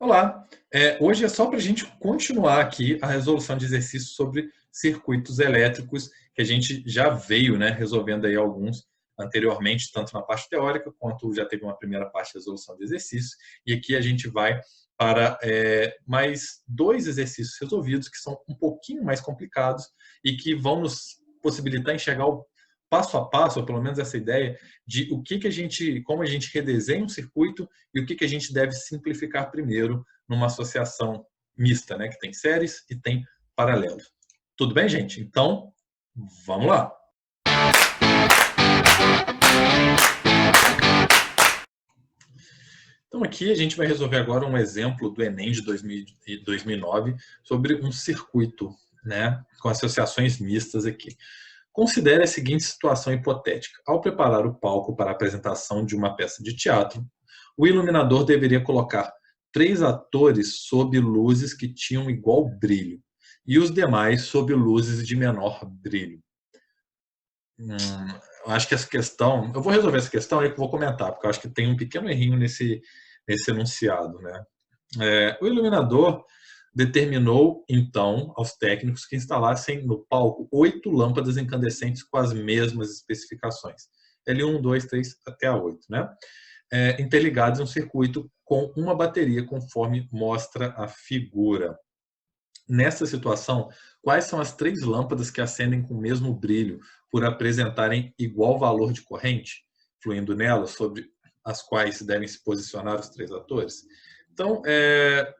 Olá, hoje é só para a gente continuar aqui a resolução de exercícios sobre circuitos elétricos, que a gente já veio, né, resolvendo aí alguns anteriormente, tanto na parte teórica, quanto já teve uma primeira parte de resolução de exercícios, e aqui a gente vai para mais dois exercícios resolvidos, que são um pouquinho mais complicados e que vão nos possibilitar enxergar o passo a passo, ou pelo menos essa ideia, de o que a gente, como a gente redesenha um circuito e o que a gente deve simplificar primeiro numa associação mista, né, que tem séries e tem paralelos. Tudo bem, gente? Então, vamos lá. Então, aqui a gente vai resolver agora um exemplo do Enem de 2009 sobre um circuito, né, com associações mistas aqui. Considere a seguinte situação hipotética. Ao preparar o palco para a apresentação de uma peça de teatro, o iluminador deveria colocar 3 atores sob luzes que tinham igual brilho e os demais sob luzes de menor brilho. Eu acho que essa questão... Eu vou resolver essa questão e eu vou comentar, porque eu acho que tem um pequeno errinho nesse enunciado, né? O iluminador determinou, então, aos técnicos que instalassem no palco 8 lâmpadas incandescentes com as mesmas especificações. L1, 2, 3, até a 8, né? Interligados em um circuito com uma bateria, conforme mostra a figura. Nessa situação, quais são as 3 lâmpadas que acendem com o mesmo brilho por apresentarem igual valor de corrente, fluindo nelas, sobre as quais devem se posicionar os 3 atores? Então,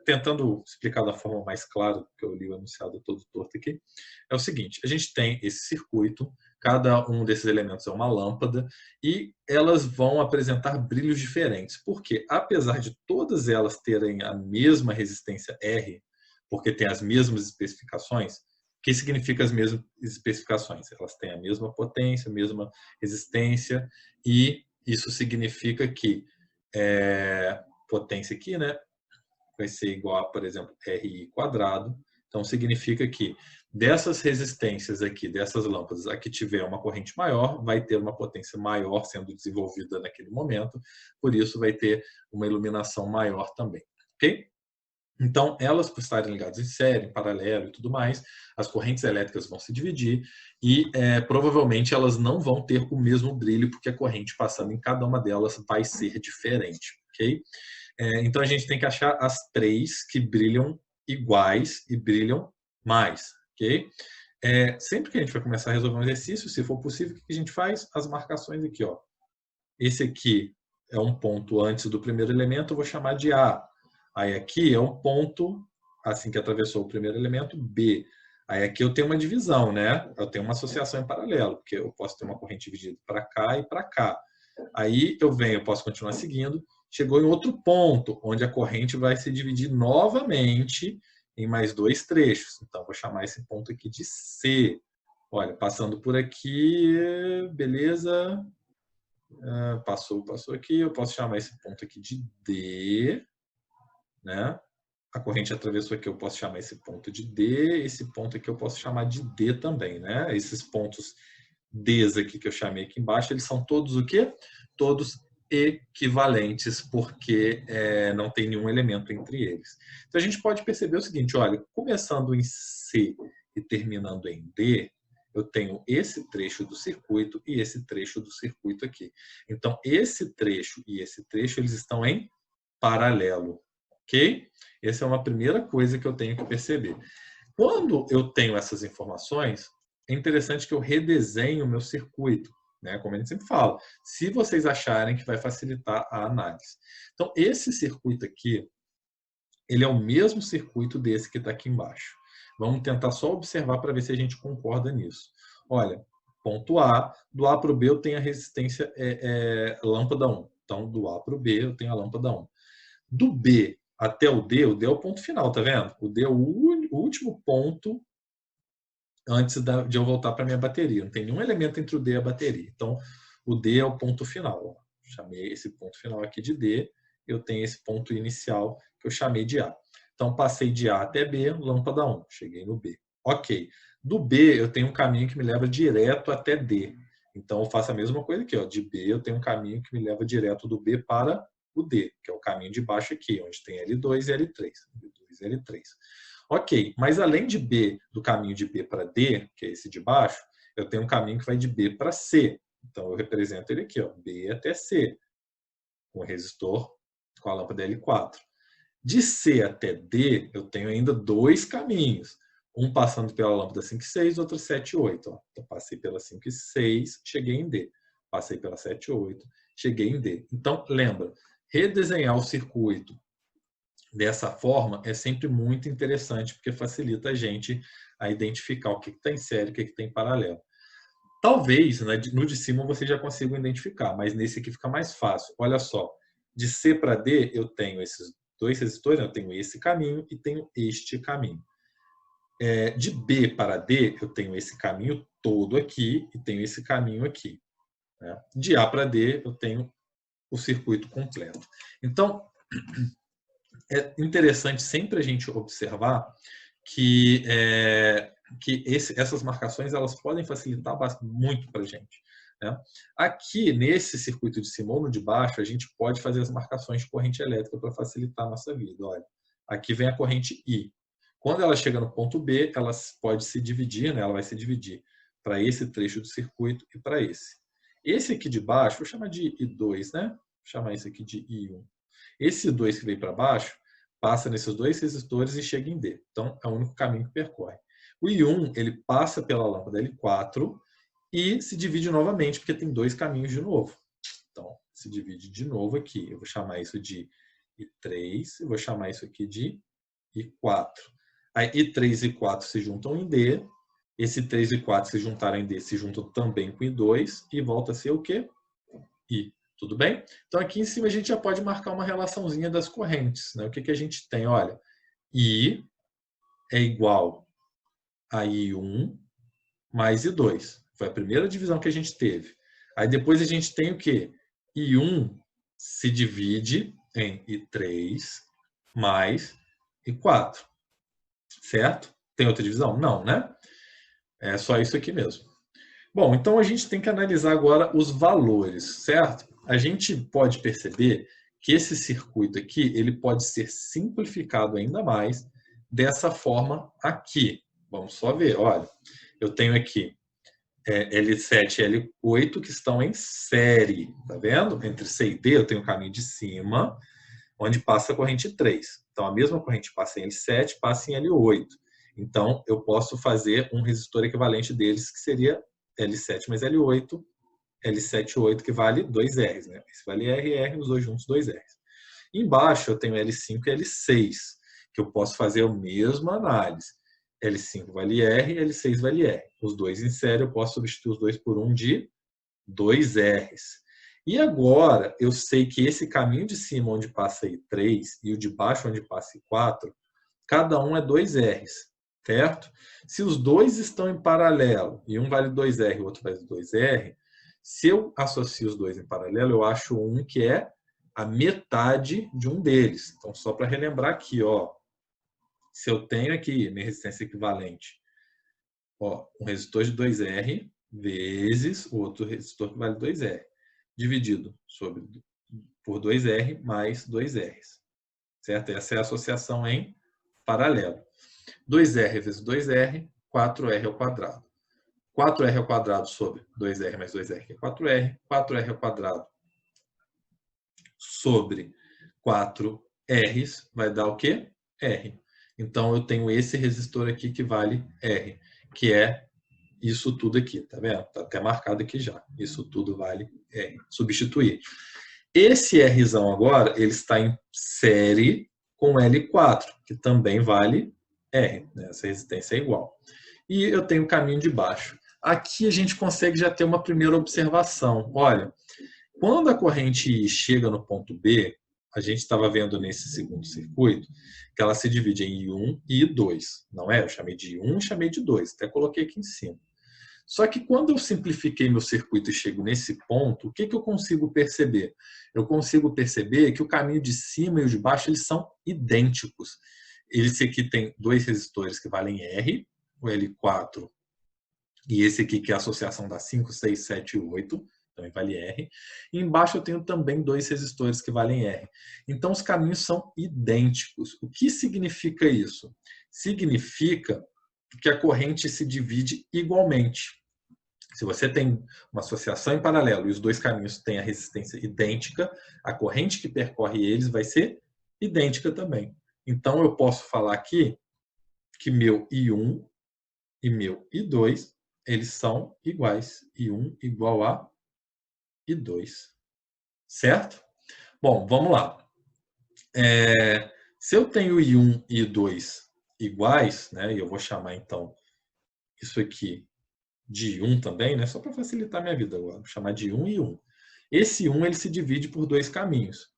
tentando explicar da forma mais clara, porque eu li o enunciado todo torto aqui, é o seguinte: a gente tem esse circuito, cada um desses elementos é uma lâmpada, e elas vão apresentar brilhos diferentes, porque apesar de todas elas terem a mesma resistência R, porque tem as mesmas especificações, o que significa as mesmas especificações? Elas têm a mesma potência, a mesma resistência, e isso significa que potência aqui, né, vai ser igual a, por exemplo, RI quadrado. Então, significa que dessas resistências aqui, dessas lâmpadas, a que tiver uma corrente maior, vai ter uma potência maior sendo desenvolvida naquele momento, por isso vai ter uma iluminação maior também, ok? Então, elas, por estarem ligadas em série, em paralelo e tudo mais, as correntes elétricas vão se dividir e provavelmente elas não vão ter o mesmo brilho, porque a corrente passando em cada uma delas vai ser diferente, ok? Então, a gente tem que achar as 3 que brilham iguais e brilham mais, ok? Sempre que a gente vai começar a resolver um exercício, se for possível, o que a gente faz? As marcações aqui, ó. Esse aqui é um ponto antes do primeiro elemento, eu vou chamar de A. Aí aqui é um ponto, assim que atravessou o primeiro elemento, B. Aí aqui eu tenho uma divisão, né? Eu tenho uma associação em paralelo, porque eu posso ter uma corrente dividida para cá e para cá. Aí eu venho, eu posso continuar seguindo. Chegou em outro ponto, onde a corrente vai se dividir novamente em mais 2 trechos. Então, vou chamar esse ponto aqui de C. Olha, passando por aqui, beleza. Passou aqui, eu posso chamar esse ponto aqui de D, né? A corrente atravessou aqui, eu posso chamar esse ponto de D, esse ponto aqui eu posso chamar de D também, né? Esses pontos Ds aqui que eu chamei aqui embaixo, eles são todos o quê? Todos equivalentes, porque não tem nenhum elemento entre eles. Então a gente pode perceber o seguinte, olha, começando em C e terminando em D, eu tenho esse trecho do circuito e esse trecho do circuito aqui. Então, esse trecho e esse trecho, eles estão em paralelo, ok? Essa é uma primeira coisa que eu tenho que perceber. Quando eu tenho essas informações, é interessante que eu redesenhe o meu circuito, né? Como a gente sempre fala, se vocês acharem que vai facilitar a análise. Então, esse circuito aqui, ele é o mesmo circuito desse que está aqui embaixo. Vamos tentar só observar para ver se a gente concorda nisso. Olha, ponto A, do A para o B eu tenho a resistência lâmpada 1. Então, do A para o B eu tenho a lâmpada 1. Do B até o D é o ponto final, tá vendo? O D é o último ponto antes de eu voltar para minha bateria. Não tem nenhum elemento entre o D e a bateria. Então, o D é o ponto final. Ó. Chamei esse ponto final aqui de D. Eu tenho esse ponto inicial que eu chamei de A. Então, passei de A até B, lâmpada 1. Cheguei no B. Ok. Do B, eu tenho um caminho que me leva direto até D. Então, eu faço a mesma coisa aqui. Ó. De B, eu tenho um caminho que me leva direto do B para o D, que é o caminho de baixo aqui, onde tem L2 e L3. L2 e L3. Ok, mas além de B, do caminho de B para D, que é esse de baixo, eu tenho um caminho que vai de B para C. Então, eu represento ele aqui, ó, B até C, com o resistor com a lâmpada L4. De C até D, eu tenho ainda dois caminhos. Um passando pela lâmpada 5 e 6, outro 7 e 8. Ó. Então, passei pela 5 e 6, cheguei em D. Passei pela 7 e 8, cheguei em D. Então, lembra, redesenhar o circuito dessa forma é sempre muito interessante, porque facilita a gente a identificar o que está em série e o que está em paralelo. Talvez no de cima você já consiga identificar, mas nesse aqui fica mais fácil. Olha só, de C para D eu tenho esses dois resistores, eu tenho esse caminho e tenho este caminho. De B para D eu tenho esse caminho todo aqui e tenho esse caminho aqui. Né? De A para D eu tenho o circuito completo. Então, é interessante sempre a gente observar que essas marcações elas podem facilitar muito para a gente. Né? Aqui, nesse circuito de cima ou no de baixo, a gente pode fazer as marcações de corrente elétrica para facilitar a nossa vida. Olha, aqui vem a corrente I. Quando ela chega no ponto B, ela pode se dividir, né? Ela vai se dividir para esse trecho do circuito e para esse. Esse aqui de baixo, vou chamar de I2, né? Vou chamar esse aqui de I1. Esse 2 que veio para baixo, passa nesses dois resistores e chega em D. Então, é o único caminho que percorre. O I1, ele passa pela lâmpada L4 e se divide novamente, porque tem dois caminhos de novo. Então, se divide de novo aqui. Eu vou chamar isso de I3 e vou chamar isso aqui de I4. Aí, I3 e I4 se juntam em D. Esse 3 e 4 se juntarem em D, se juntam também com I2 e volta a ser o quê? I. Tudo bem? Então, aqui em cima a gente já pode marcar uma relaçãozinha das correntes. Né? O que a gente tem? Olha, I é igual a I1 mais I2. Foi a primeira divisão que a gente teve. Aí depois a gente tem o quê? I1 se divide em I3 mais I4. Certo? Tem outra divisão? Não, né? É só isso aqui mesmo. Bom, então a gente tem que analisar agora os valores, certo? A gente pode perceber que esse circuito aqui ele pode ser simplificado ainda mais dessa forma aqui. Vamos só ver, olha, eu tenho aqui L7 e L8 que estão em série, tá vendo? Entre C e D eu tenho o caminho de cima, onde passa a corrente 3. Então a mesma corrente passa em L7, passa em L8. Então eu posso fazer um resistor equivalente deles que seria L7 mais L8, L7 e 8 que vale 2 R's, né? Esse vale R e R, os dois juntos 2 R's. Embaixo eu tenho L5 e L6, que eu posso fazer a mesma análise. L5 vale R, L6 vale R. Os dois em série eu posso substituir os dois por um de 2 R's. E agora eu sei que esse caminho de cima onde passa I3 e o de baixo onde passa I4, cada um é 2 R's, certo? Se os dois estão em paralelo e um vale 2R e o outro vale 2R, se eu associo os dois em paralelo, eu acho um que é a metade de um deles. Então, só para relembrar aqui, ó, se eu tenho aqui minha resistência equivalente, ó, um resistor de 2R vezes o outro resistor que vale 2R, dividido por 2R mais 2Rs. Certo? Essa é a associação em paralelo. 2R vezes 2R, 4R ao quadrado. 4R ao quadrado sobre 2R mais 2R, que é 4R. 4R ao quadrado sobre 4Rs vai dar o quê? R. Então, eu tenho esse resistor aqui que vale R, que é isso tudo aqui, tá vendo? Tá até marcado aqui já. Isso tudo vale R. Substituir. Esse Rzão agora, ele está em série com L4, que também vale R. Né? Essa resistência é igual. E eu tenho o caminho de baixo. Aqui a gente consegue já ter uma primeira observação. Olha, quando a corrente I chega no ponto B, a gente estava vendo nesse segundo circuito que ela se divide em I1 e I2. Não é? Eu chamei de I1 e chamei de 2. Até coloquei aqui em cima. Só que quando eu simplifiquei meu circuito e chego nesse ponto, o que eu consigo perceber? Eu consigo perceber que o caminho de cima e o de baixo eles são idênticos. Esse aqui tem dois resistores que valem R, o L4 e esse aqui que é a associação da 5, 6, 7 e 8. Então também vale R. E embaixo eu tenho também 2 resistores que valem R. Então os caminhos são idênticos. O que significa isso? Significa que a corrente se divide igualmente. Se você tem uma associação em paralelo e os 2 caminhos têm a resistência idêntica, a corrente que percorre eles vai ser idêntica também. Então eu posso falar aqui que meu I1 e meu I2, eles são iguais. I1 igual a I2. Certo? Bom, vamos lá. Se eu tenho I1 e I2 iguais, né, e eu vou chamar então isso aqui de 1 também, né, só para facilitar minha vida agora, vou chamar de 1 e 1. Esse 1 ele se divide por 2 caminhos.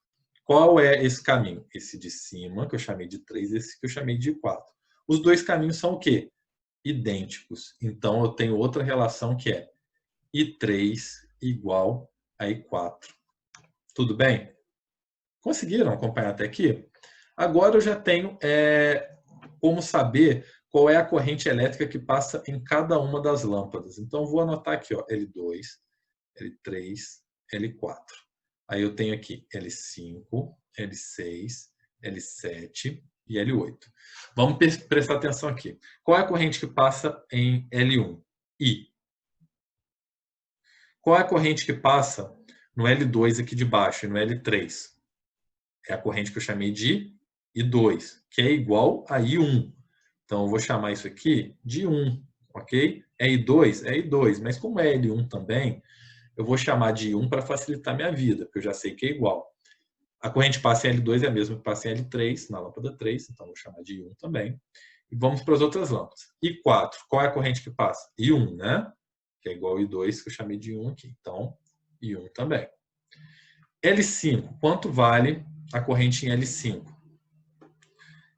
Qual é esse caminho? Esse de cima, que eu chamei de 3, esse que eu chamei de 4. Os 2 caminhos são o quê? Idênticos. Então, eu tenho outra relação que é I3 igual a I4. Tudo bem? Conseguiram acompanhar até aqui? Agora eu já tenho como saber qual é a corrente elétrica que passa em cada uma das lâmpadas. Então, eu vou anotar aqui, ó, L2, L3, L4. Aí eu tenho aqui L5, L6, L7 e L8. Vamos prestar atenção aqui. Qual é a corrente que passa em L1? I. Qual é a corrente que passa no L2 aqui de baixo e no L3? É a corrente que eu chamei de I2, que é igual a I1. Então, eu vou chamar isso aqui de 1, ok? É I2? É I2, mas como é L1 também, eu vou chamar de I1 para facilitar minha vida, porque eu já sei que é igual. A corrente passa em L2 é a mesma que passa em L3, na lâmpada 3, então vou chamar de I1 também. E vamos para as outras lâmpadas. I4, qual é a corrente que passa? I1, né? Que é igual a I2, que eu chamei de I1 aqui. Então, I1 também. L5, quanto vale a corrente em L5?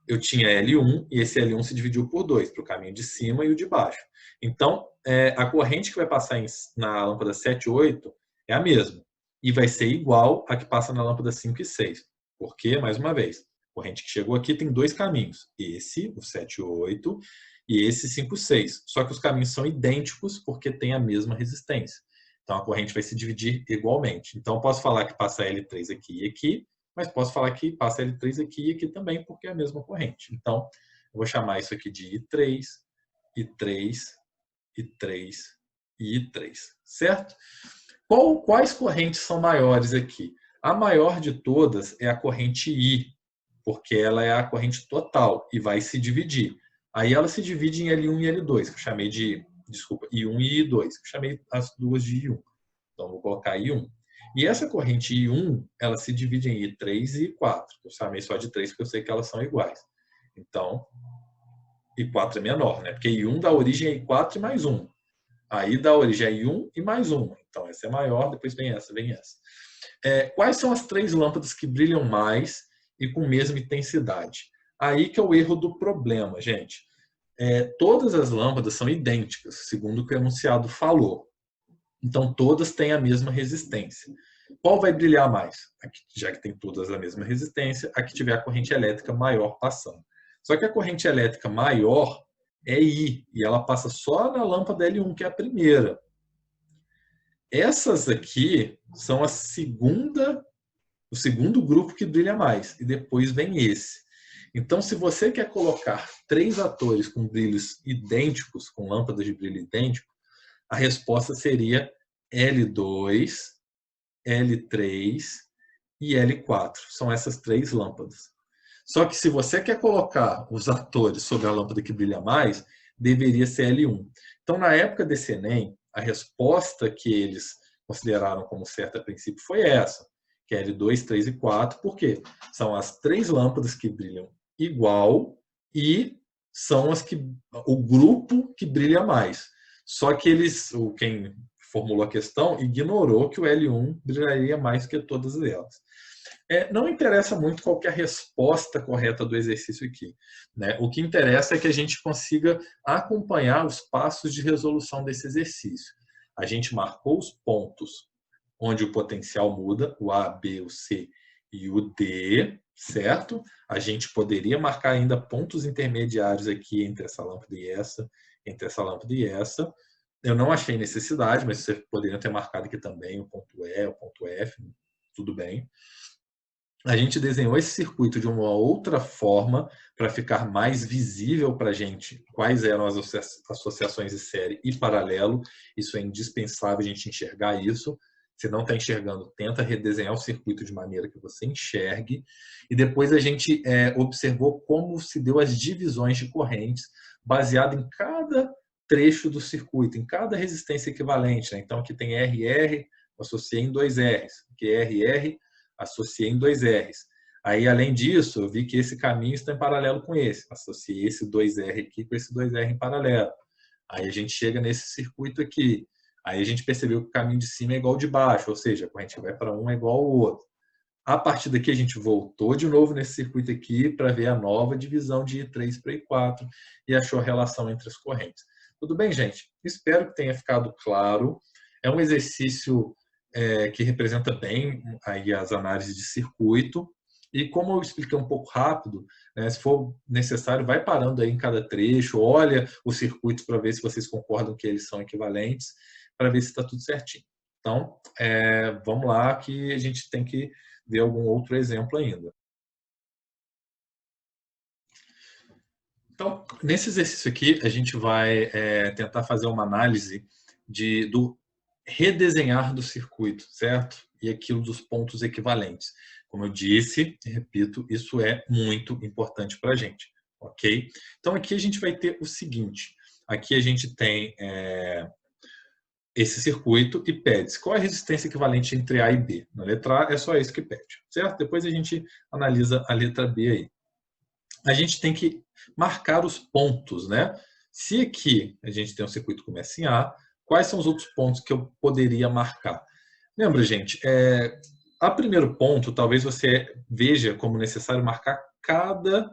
Eu tinha L1 e esse L1 se dividiu por 2, para o caminho de cima e o de baixo. Então, a corrente que vai passar na lâmpada 7 e 8 é a mesma. E vai ser igual a que passa na lâmpada 5 e 6. Porque, mais uma vez, a corrente que chegou aqui tem 2 caminhos. Esse, o 7 e 8, e esse 5 e 6. Só que os caminhos são idênticos porque tem a mesma resistência. Então, a corrente vai se dividir igualmente. Então, eu posso falar que passa L3 aqui e aqui, mas posso falar que passa L3 aqui e aqui também, porque é a mesma corrente. Então, eu vou chamar isso aqui de I3, I3, I3 e I3, certo? Quais correntes são maiores aqui? A maior de todas é a corrente I, porque ela é a corrente total e vai se dividir. Aí ela se divide em L1 e L2, que eu chamei de, desculpa, I1 e I2, que eu chamei as duas de I1. Então, vou colocar I1. E essa corrente I1, ela se divide em I3 e I4. Eu chamei só de 3 porque eu sei que elas são iguais. Então, I4 é menor, né? Porque I1 dá origem a I4 e mais 1. Aí dá origem a I1 e mais 1. Então, essa é maior, depois vem essa, vem essa. Quais são as 3 lâmpadas que brilham mais e com mesma intensidade? Aí que é o erro do problema, gente. Todas as lâmpadas são idênticas, segundo o que o enunciado falou. Então, todas têm a mesma resistência. Qual vai brilhar mais? Já que tem todas a mesma resistência, a que tiver a corrente elétrica maior passando. Só que a corrente elétrica maior é I, e ela passa só na lâmpada L1, que é a primeira. Essas aqui são o segundo grupo que brilha mais, e depois vem esse. Então, se você quer colocar 3 atores com brilhos idênticos, com lâmpadas de brilho idêntico, a resposta seria L2, L3 e L4. São essas 3 lâmpadas. Só que se você quer colocar os atores sobre a lâmpada que brilha mais, deveria ser L1. Então, na época desse Enem, a resposta que eles consideraram como certa a princípio foi essa, que é L2, 3 e 4, porque são as 3 lâmpadas que brilham igual e são o grupo que brilha mais. Só que quem formulou a questão ignorou que o L1 brilharia mais que todas elas. Não interessa muito qual que é a resposta correta do exercício aqui, né? O que interessa é que a gente consiga acompanhar os passos de resolução desse exercício. A gente marcou os pontos onde o potencial muda, o A, B, o C e o D, certo? A gente poderia marcar ainda pontos intermediários aqui entre essa lâmpada e essa, entre essa lâmpada e essa. Eu não achei necessidade, mas você poderia ter marcado aqui também o ponto E, o ponto F, tudo bem. A gente desenhou esse circuito de uma outra forma para ficar mais visível para a gente quais eram as associações de série e paralelo. Isso é indispensável a gente enxergar isso. Se não está enxergando, tenta redesenhar o circuito de maneira que você enxergue. E depois a gente observou como se deu as divisões de correntes baseado em cada trecho do circuito, em cada resistência equivalente, né? Então aqui tem RR, associei em 2 Rs, aqui é RR, associei em 2 Rs. Aí, além disso, eu vi que esse caminho está em paralelo com esse. Associei esse 2R aqui com esse 2R em paralelo. Aí a gente chega nesse circuito aqui. Aí a gente percebeu que o caminho de cima é igual ao de baixo, ou seja, a corrente que vai para um é igual ao outro. A partir daqui, a gente voltou de novo nesse circuito aqui para ver a nova divisão de I3 para I4 e achou a relação entre as correntes. Tudo bem, gente? Espero que tenha ficado claro. É um exercício que representa bem aí as análises de circuito. E como eu expliquei um pouco rápido, né, se for necessário, vai parando aí em cada trecho, olha os circuitos para ver se vocês concordam que eles são equivalentes, para ver se está tudo certinho. Então, vamos lá que a gente tem que ver algum outro exemplo ainda. Então, nesse exercício aqui, a gente vai tentar fazer uma análise do redesenhar do circuito, certo? E aquilo dos pontos equivalentes. Como eu disse, repito, isso é muito importante para a gente, ok? Então, aqui a gente vai ter o seguinte. Aqui a gente tem esse circuito e pede qual é a resistência equivalente entre A e B. Na letra A é só isso que pede, certo? Depois a gente analisa a letra B aí. A gente tem que marcar os pontos, né? Se aqui a gente tem um circuito que começa em A, quais são os outros pontos que eu poderia marcar? Lembra, gente, a primeiro ponto, talvez você veja como necessário marcar cada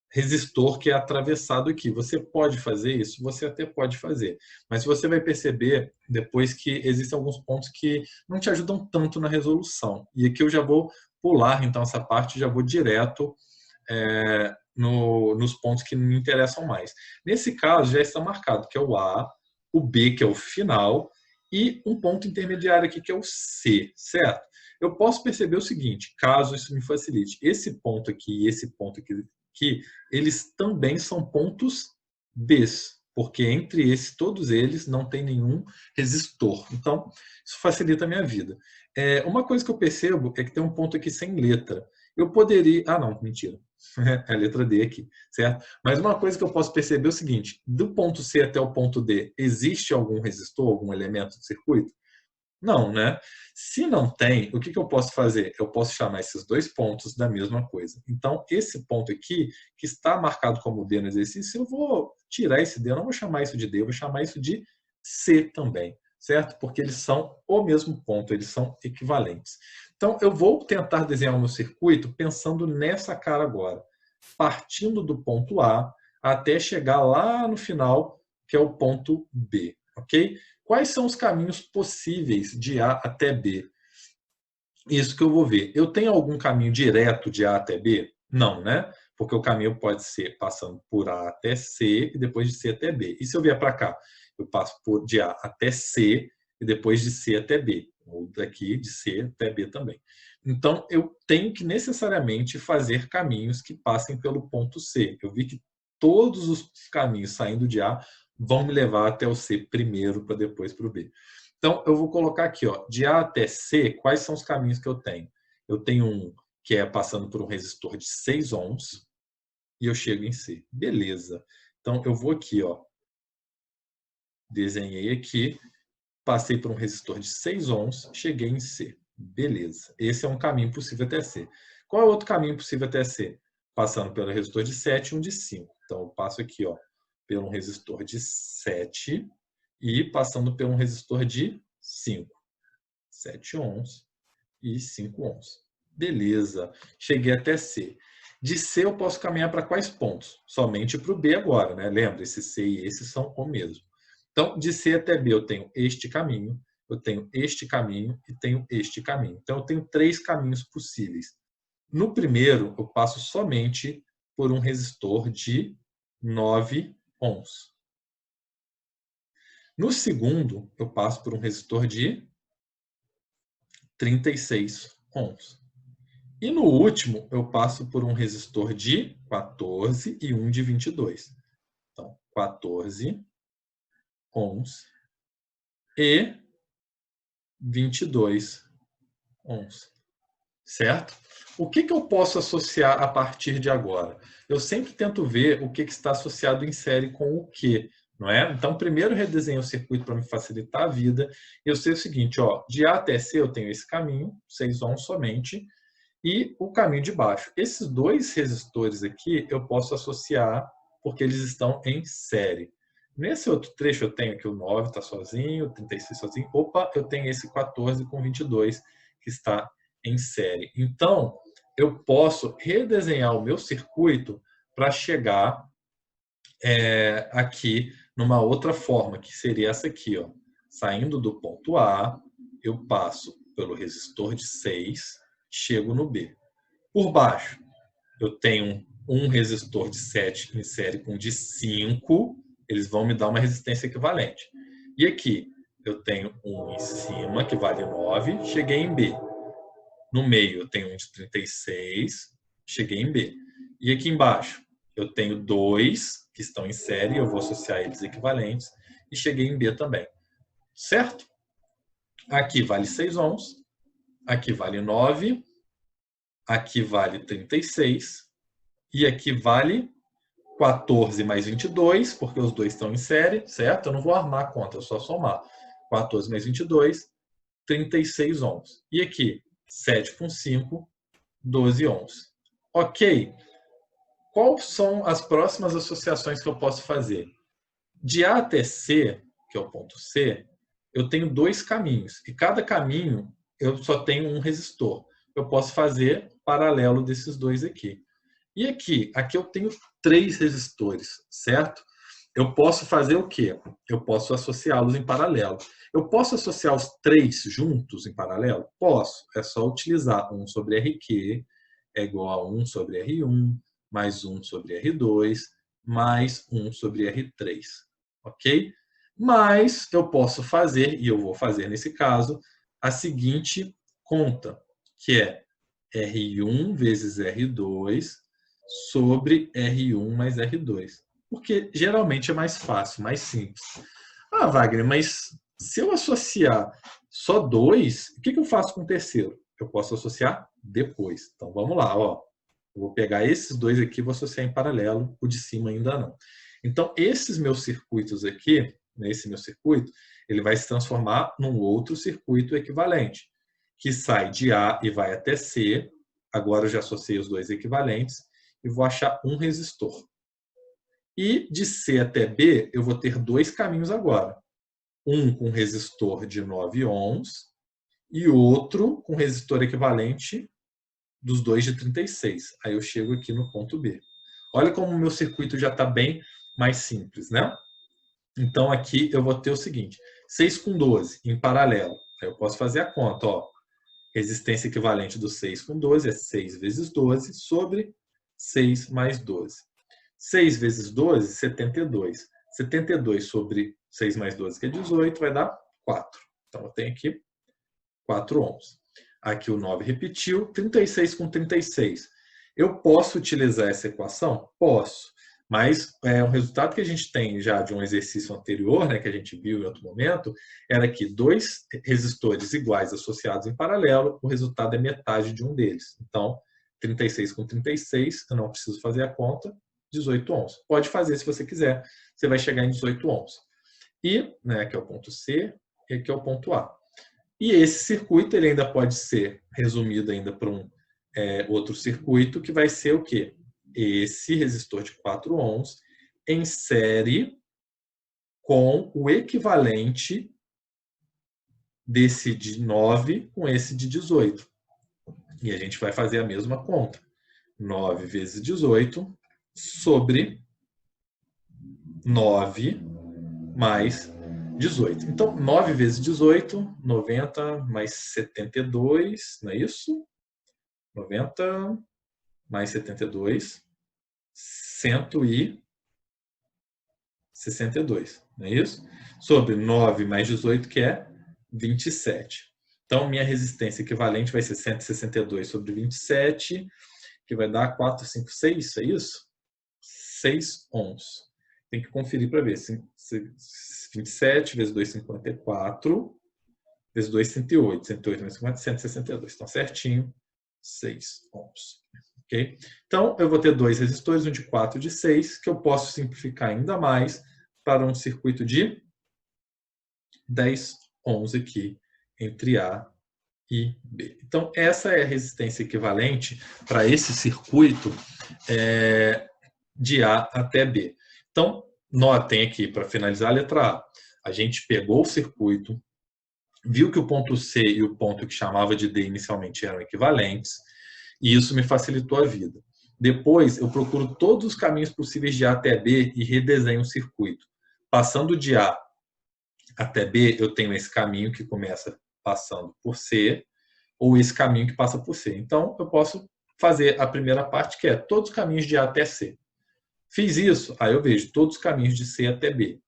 resistor que é atravessado aqui. Você pode fazer isso? Você até pode fazer. Mas você vai perceber depois que existem alguns pontos que não te ajudam tanto na resolução. E aqui eu já vou pular, então, essa parte, já vou direto nos pontos que me interessam mais. Nesse caso, já está marcado, que é o A, o B, que é o final, e um ponto intermediário aqui, que é o C, certo? Eu posso perceber o seguinte, caso isso me facilite, esse ponto aqui e esse ponto aqui, eles também são pontos Bs, porque entre todos eles não tem nenhum resistor. Então, isso facilita a minha vida. Uma coisa que eu percebo é que tem um ponto aqui sem letra. Eu poderia... Ah, não, mentira. É a letra D aqui, certo? Mas uma coisa que eu posso perceber é o seguinte, do ponto C até o ponto D, existe algum resistor, algum elemento de circuito? Não, né? Se não tem, o que eu posso fazer? Eu posso chamar esses dois pontos da mesma coisa. Então, esse ponto aqui, que está marcado como D no exercício, eu vou tirar esse D, eu não vou chamar isso de D, eu vou chamar isso de C também, certo? Porque eles são o mesmo ponto, eles são equivalentes. Então, eu vou tentar desenhar o meu circuito pensando nessa cara agora, partindo do ponto A até chegar lá no final, que é o ponto B, ok? Quais são os caminhos possíveis de A até B? Isso que eu vou ver. Eu tenho algum caminho direto de A até B? Não, né? Porque o caminho pode ser passando por A até C e depois de C até B. E se eu vier para cá? Eu passo de A até C e depois de C até B. Ou daqui de C até B também. Então, eu tenho que necessariamente fazer caminhos que passem pelo ponto C. Eu vi que todos os caminhos saindo de A vão me levar até o C primeiro para depois para o B. Então, eu vou colocar aqui, ó, de A até C, quais são os caminhos que eu tenho? Eu tenho um que é passando por um resistor de 6 ohms e eu chego em C. Beleza. Então, eu vou aqui, ó, desenhei aqui, passei por um resistor de 6 ohms, cheguei em C. Beleza. Esse é um caminho possível até C. Qual é o outro caminho possível até C? Passando pelo resistor de 7 e um de 5. Então, eu passo aqui, ó, pelo resistor de 7 e passando por um resistor de 5. 7 ohms e 5 ohms. Beleza. Cheguei até C. De C eu posso caminhar para quais pontos? Somente para o B agora, né? Lembra, esse C e esse são o mesmo. Então, de C até B eu tenho este caminho, eu tenho este caminho e tenho este caminho. Então, eu tenho 3 caminhos possíveis. No primeiro, eu passo somente por um resistor de 9 ohms. No segundo, eu passo por um resistor de 36 ohms. E no último, eu passo por um resistor de 14 e um de 22. Então, 14 ohms e 22 ohms. Certo? O que eu posso associar a partir de agora? Eu sempre tento ver o que está associado em série com o que, não é? Então, primeiro eu redesenho o circuito para me facilitar a vida. Eu sei o seguinte, ó, de A até C eu tenho esse caminho, 6 ohms somente, e o caminho de baixo. Esses dois resistores aqui eu posso associar porque eles estão em série. Nesse outro trecho eu tenho aqui o 9 está sozinho, o 36 sozinho. Opa, eu tenho esse 14 com 22 que está em série. Então, eu posso redesenhar o meu circuito para chegar aqui numa outra forma, que seria essa aqui. Ó. Saindo do ponto A, eu passo pelo resistor de 6, chego no B. Por baixo, eu tenho um resistor de 7 em série com de 5, eles vão me dar uma resistência equivalente. E aqui, eu tenho um em cima, que vale 9, cheguei em B. No meio, eu tenho um de 36, cheguei em B. E aqui embaixo, eu tenho dois que estão em série, eu vou associar eles equivalentes, e cheguei em B também. Certo? Aqui vale 6 ohms, aqui vale 9, aqui vale 36, e aqui vale 14 mais 22, porque os dois estão em série, certo? Eu não vou armar a conta, é só somar. 14 mais 22, 36 ohms. E aqui, 7 com 5, 12 ohms. Ok. Quais são as próximas associações que eu posso fazer? De A até C, que é o ponto C, eu tenho dois caminhos. E cada caminho eu só tenho um resistor. Eu posso fazer paralelo desses dois aqui. E aqui eu tenho 3 resistores, certo? Eu posso fazer o quê? Eu posso associá-los em paralelo. Eu posso associar os 3 juntos em paralelo? Posso. É só utilizar 1 sobre RQ é igual a 1 sobre R1, mais 1 sobre R2, mais 1 sobre R3. Ok? Mas eu posso fazer, e eu vou fazer nesse caso, a seguinte conta, que é R1 vezes R2 sobre R1 mais R2. Porque geralmente é mais fácil, mais simples. Ah, Wagner, mas se eu associar só dois, o que eu faço com o terceiro? Eu posso associar depois. Então vamos lá, ó. Eu vou pegar esses dois aqui e vou associar em paralelo, o de cima ainda não. Então, esses meus circuitos aqui, nesse meu circuito, ele vai se transformar num outro circuito equivalente, que sai de A e vai até C. Agora eu já associei os dois equivalentes e vou achar um resistor. E de C até B, eu vou ter dois caminhos agora. Um com resistor de 9 ohms e outro com resistor equivalente dos dois de 36. Aí eu chego aqui no ponto B. Olha como o meu circuito já está bem mais simples, né? Então aqui eu vou ter o seguinte, 6 com 12 em paralelo. Aí eu posso fazer a conta, ó. Resistência equivalente do 6 com 12 é 6 vezes 12 sobre 6 mais 12. 6 vezes 12, 72. 72 sobre 6 mais 12, que é 18, vai dar 4. Então eu tenho aqui 4 ohms. Aqui o 9 repetiu, 36 com 36. Eu posso utilizar essa equação? Posso. Mas o resultado que a gente tem já de um exercício anterior, né, que a gente viu em outro momento, era que dois resistores iguais associados em paralelo, o resultado é metade de um deles. Então, 36 com 36, eu não preciso fazer a conta, 18 ohms. Pode fazer se você quiser, você vai chegar em 18 ohms. E, né, aqui é o ponto C, e aqui é o ponto A. E esse circuito ele ainda pode ser resumido ainda para um outro circuito, que vai ser o quê? Esse resistor de 4 ohms em série com o equivalente desse de 9 com esse de 18. E a gente vai fazer a mesma conta. 9 vezes 18 sobre 9 mais 18. Então, 9 vezes 18, 90 mais 72, não é isso? 90 mais 72, 162. não é isso? Sobre 9 mais 18, que é 27. Então, minha resistência equivalente vai ser 162 sobre 27, que vai dar 456, é isso? 6 ohms. Tem que conferir para ver. 27 vezes 2, 54. Vezes 2, 108. 108 vezes 50, 162. Então, certinho, 6 ohms. Okay? Então, eu vou ter dois resistores, um de 4 e de 6, que eu posso simplificar ainda mais para um circuito de 10 ohms aqui, entre A e B. Então, essa é a resistência equivalente para esse circuito de A até B. Então, notem aqui, para finalizar a letra A, a gente pegou o circuito, viu que o ponto C e o ponto que chamava de D inicialmente eram equivalentes, e isso me facilitou a vida. Depois, eu procuro todos os caminhos possíveis de A até B e redesenho o circuito. Passando de A até B, eu tenho esse caminho que começa passando por C, ou esse caminho que passa por C. Então, eu posso fazer a primeira parte, que é todos os caminhos de A até C. Fiz isso, aí eu vejo todos os caminhos de C até B.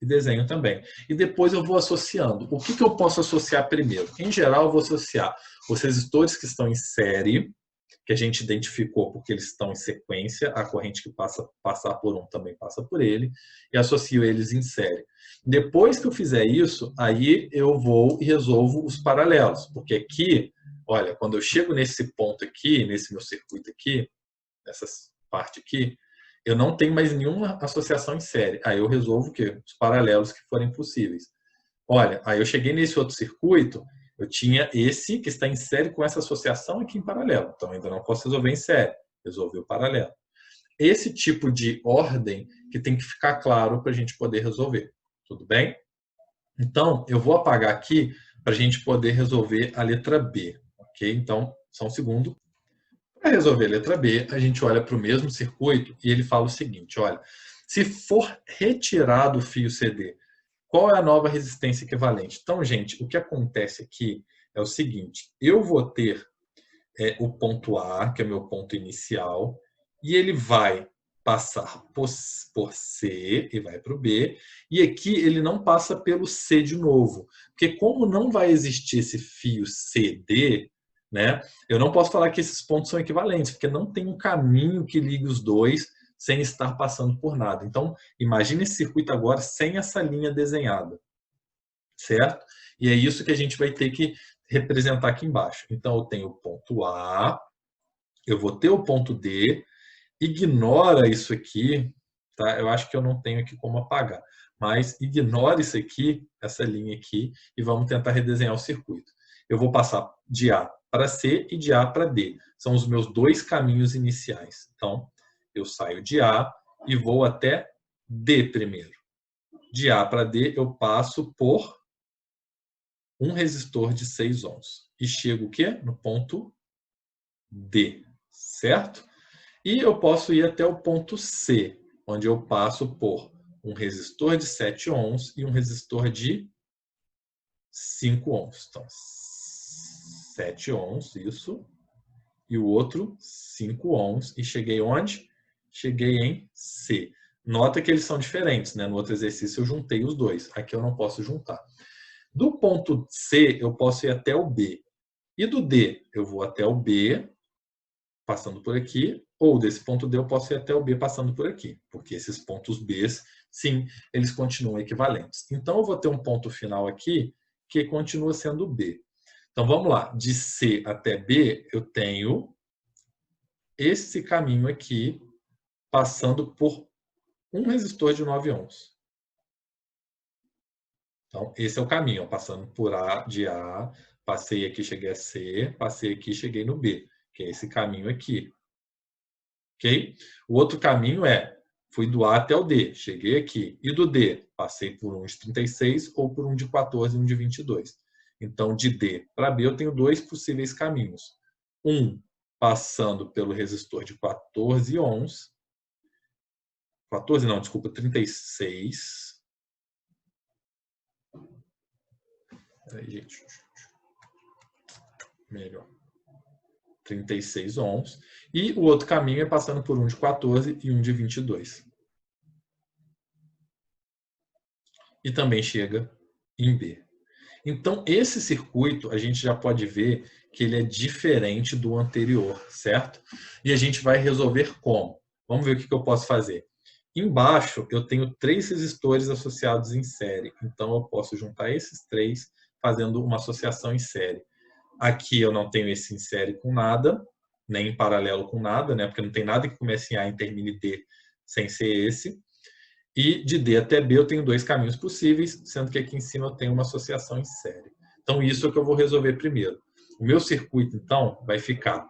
E desenho também. E depois eu vou associando. O que eu posso associar primeiro? Em geral, eu vou associar os resistores que estão em série, que a gente identificou porque eles estão em sequência, a corrente que passar por um também passa por ele, e associo eles em série. Depois que eu fizer isso, aí eu vou e resolvo os paralelos, porque aqui, olha, quando eu chego nesse ponto aqui, nesse meu circuito aqui, nessa parte aqui, eu não tenho mais nenhuma associação em série. Aí eu resolvo o quê? Os paralelos que forem possíveis. Olha, aí eu cheguei nesse outro circuito, eu tinha esse que está em série com essa associação aqui em paralelo. Então, ainda não posso resolver em série. Resolvi o paralelo. Esse tipo de ordem que tem que ficar claro para a gente poder resolver. Tudo bem? Então, eu vou apagar aqui para a gente poder resolver a letra B. Ok? Então, só um segundo. Para resolver a letra B, a gente olha para o mesmo circuito e ele fala o seguinte, olha, se for retirado o fio CD, qual é a nova resistência equivalente? Então, gente, o que acontece aqui é o seguinte, eu vou ter o ponto A, que é meu ponto inicial, e ele vai passar por C e vai para o B, e aqui ele não passa pelo C de novo, porque como não vai existir esse fio CD, né, eu não posso falar que esses pontos são equivalentes, porque não tem um caminho que ligue os dois sem estar passando por nada. Então, imagine esse circuito agora sem essa linha desenhada, certo? E é isso que a gente vai ter que representar aqui embaixo. Então, eu tenho o ponto A, eu vou ter o ponto D, ignora isso aqui, tá? Eu acho que eu não tenho aqui como apagar, mas ignora isso aqui, essa linha aqui, e vamos tentar redesenhar o circuito. Eu vou passar de A para C e de A para D. São os meus dois caminhos iniciais. Então, eu saio de A e vou até D primeiro. De A para D, eu passo por um resistor de 6 ohms. E chego o quê? No ponto D, certo? E eu posso ir até o ponto C, onde eu passo por um resistor de 7 ohms e um resistor de 5 ohms. Então, 7 ohms, isso. E o outro, 5 ohms. E cheguei onde? Cheguei em C. Nota que eles são diferentes, né? No outro exercício eu juntei os dois. Aqui eu não posso juntar. Do ponto C, eu posso ir até o B. E do D, eu vou até o B, passando por aqui, ou desse ponto D eu posso ir até o B passando por aqui, porque esses pontos B, sim, eles continuam equivalentes. Então, eu vou ter um ponto final aqui que continua sendo B. Então, vamos lá. De C até B, eu tenho esse caminho aqui, passando por um resistor de 9 ohms. Então, esse é o caminho, ó, passando por A, de A, passei aqui, cheguei a C, passei aqui, cheguei no B, que é esse caminho aqui. Ok? O outro caminho fui do A até o D, cheguei aqui. E do D, passei por um de 36 ou por um de 14 e um de 22. Então, de D para B, eu tenho dois possíveis caminhos. Um passando pelo resistor de 14 ohms. 14 não, desculpa, 36. Peraí, gente. Melhor. 36 ohms. E o outro caminho é passando por um de 14 e um de 22. e também chega em B. Então, esse circuito, a gente já pode ver que ele é diferente do anterior, certo? E a gente vai resolver como? Vamos ver o que eu posso fazer. Embaixo, eu tenho 3 resistores associados em série. Então, eu posso juntar esses 3, fazendo uma associação em série. Aqui eu não tenho esse em série com nada, nem em paralelo com nada, né? Porque não tem nada que comece em A e termine em D sem ser esse. E de D até B eu tenho 2 caminhos possíveis, sendo que aqui em cima eu tenho uma associação em série. Então isso é o que eu vou resolver primeiro. O meu circuito, então, vai ficar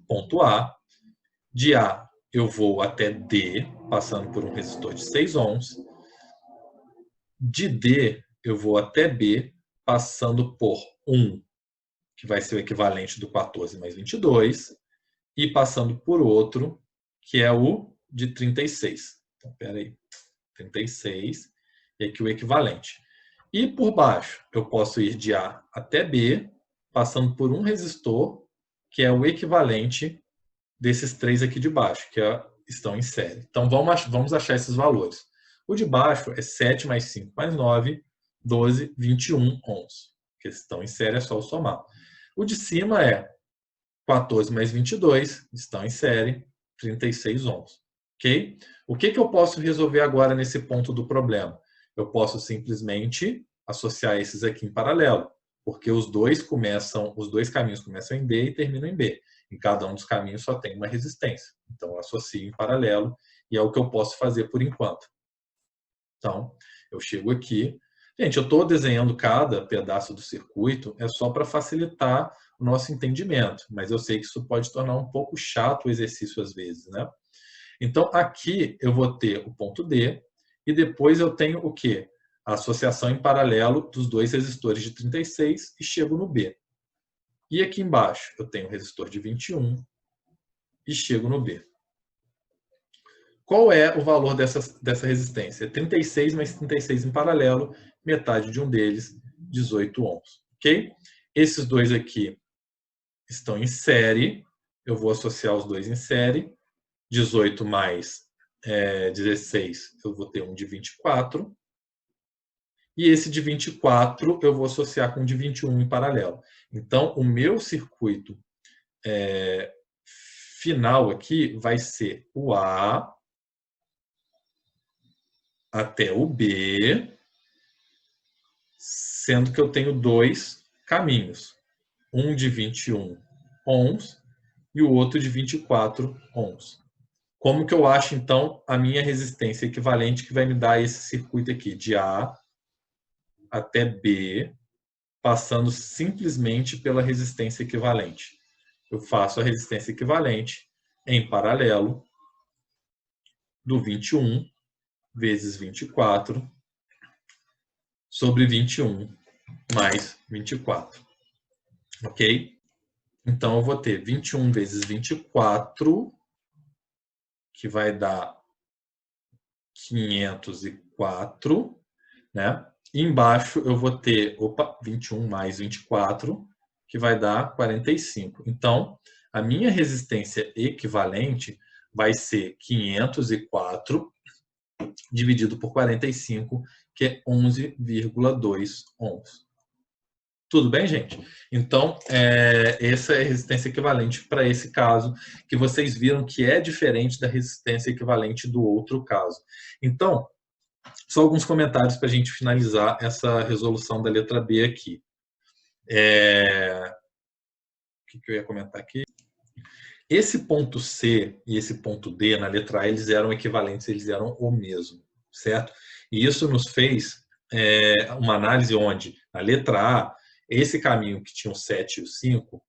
ponto A. De A eu vou até D, passando por um resistor de 6 ohms. De D eu vou até B, passando por 1, que vai ser o equivalente do 14 mais 22, e passando por outro, que é o de 36. Então, espera aí. 36, e aqui o equivalente. E por baixo, eu posso ir de A até B, passando por um resistor, que é o equivalente desses 3 aqui de baixo, que estão em série. Então, vamos achar esses valores. O de baixo é 7 mais 5 mais 9, 12, 21 ohms. Que estão em série, é só o somar. O de cima é 14 mais 22, estão em série, 36 ohms. Ok? O que eu posso resolver agora nesse ponto do problema? Eu posso simplesmente associar esses aqui em paralelo, porque os dois caminhos começam em D e terminam em B. Em cada um dos caminhos só tem uma resistência. Então, eu associo em paralelo e é o que eu posso fazer por enquanto. Então, eu chego aqui. Gente, eu estou desenhando cada pedaço do circuito, é só para facilitar o nosso entendimento, mas eu sei que isso pode tornar um pouco chato o exercício às vezes, né? Então, aqui eu vou ter o ponto D e depois eu tenho o quê? A associação em paralelo dos 2 resistores de 36 e chego no B. E aqui embaixo eu tenho o resistor de 21 e chego no B. Qual é o valor dessa resistência? 36 mais 36 em paralelo, metade de um deles, 18 ohms. Ok? Esses dois aqui estão em série, eu vou associar os dois em série. 18 mais 16, eu vou ter um de 24. E esse de 24 eu vou associar com o de 21 em paralelo. Então, o meu circuito final aqui vai ser o A até o B, sendo que eu tenho 2 caminhos. Um de 21 ohms e o outro de 24 ohms. Como que eu acho, então, a minha resistência equivalente que vai me dar esse circuito aqui, de A até B, passando simplesmente pela resistência equivalente? Eu faço a resistência equivalente em paralelo do 21 vezes 24 sobre 21 mais 24. Ok? Então, eu vou ter 21 vezes 24, que vai dar 504, né? E embaixo eu vou ter 21 mais 24, que vai dar 45. Então, a minha resistência equivalente vai ser 504 dividido por 45, que é 11,2 ohms. Tudo bem, gente? Então, essa é a resistência equivalente para esse caso, que vocês viram que é diferente da resistência equivalente do outro caso. Então, só alguns comentários para a gente finalizar essa resolução da letra B aqui. O que eu ia comentar aqui? Esse ponto C e esse ponto D na letra A, eles eram equivalentes, eles eram o mesmo, certo? E isso nos fez uma análise onde, na letra A, esse caminho que tinha o 7 e o 5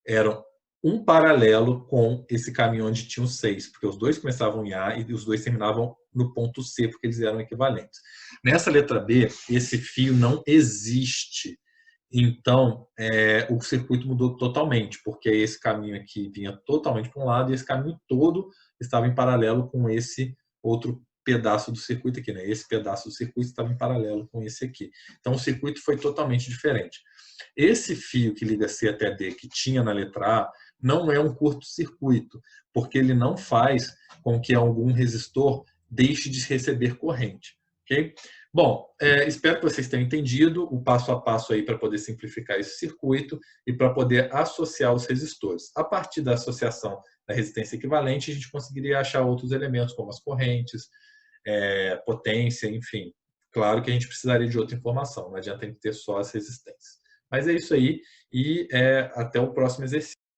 eram um paralelo com esse caminho onde tinha o 6, porque os dois começavam em A e os dois terminavam no ponto C, porque eles eram equivalentes. Nessa letra B, esse fio não existe. Então, o circuito mudou totalmente, porque esse caminho aqui vinha totalmente para um lado e esse caminho todo estava em paralelo com esse outro pedaço do circuito aqui, né? Esse pedaço do circuito estava em paralelo com esse aqui. Então, o circuito foi totalmente diferente. Esse fio que liga C até D, que tinha na letra A, não é um curto-circuito, porque ele não faz com que algum resistor deixe de receber corrente. Okay? Bom, espero que vocês tenham entendido o passo a passo aí para poder simplificar esse circuito e para poder associar os resistores. A partir da associação da resistência equivalente, a gente conseguiria achar outros elementos, como as correntes, potência, enfim. Claro que a gente precisaria de outra informação, não adianta a gente ter só as resistências. Mas é isso aí e até o próximo exercício.